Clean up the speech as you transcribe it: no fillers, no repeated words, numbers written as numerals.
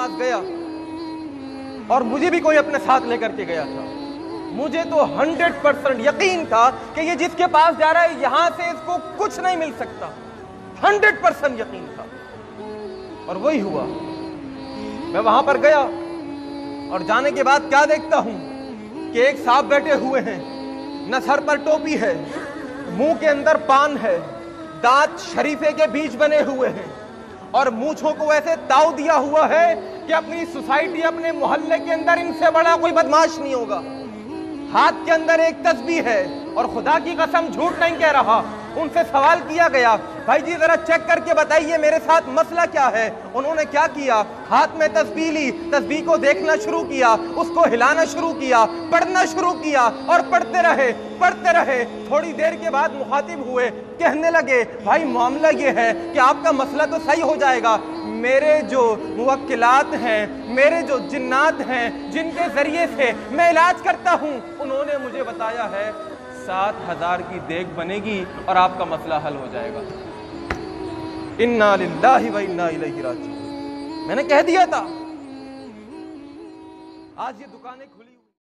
पास गया और मुझे भी कोई अपने साथ लेकर के गया था। मुझे तो 100% यकीन था कि ये जिसके पास जा रहा है यहां से इसको कुछ नहीं मिल सकता। 100% यकीन था और वही हुआ। मैं वहां पर गया और जाने के बाद क्या देखता हूं कि एक साहब बैठे हुए हैं, न सर पर टोपी है, मुंह के अंदर पान है, दांत शरीफे के बीच बने हुए हैं और मूंछों को ऐसे ताव दिया हुआ है कि अपनी सोसाइटी, अपने मोहल्ले के अंदर इनसे बड़ा कोई बदमाश नहीं होगा। हाथ के अंदर एक तस्बीह है और खुदा की कसम झूठ नहीं कह रहा। उनसे सवाल किया गया, भाई जी जरा चेक करके बताइए मेरे साथ मसला क्या है। उन्होंने क्या किया, हाथ में तस्बीह ली, तस्बीह को देखना शुरू किया, उसको हिलाना शुरू किया, पढ़ना शुरू किया और पढ़ते रहे पढ़ते रहे। थोड़ी देर के बाद मुखातिब हुए, कहने लगे भाई मामला ये है कि आपका मसला तो सही हो जाएगा। मेरे जो मुवक्किलात हैं, मेरे जो जिन्नात हैं, जिनके जरिए से मैं इलाज करता हूं, उन्होंने मुझे बताया है 7,000 की देग बनेगी और आपका मसला हल हो जाएगा। इन्ना लिल्लाहि व इन्ना इलैहि राजिऊन। मैंने कह दिया था। आज ये दुकानें खुली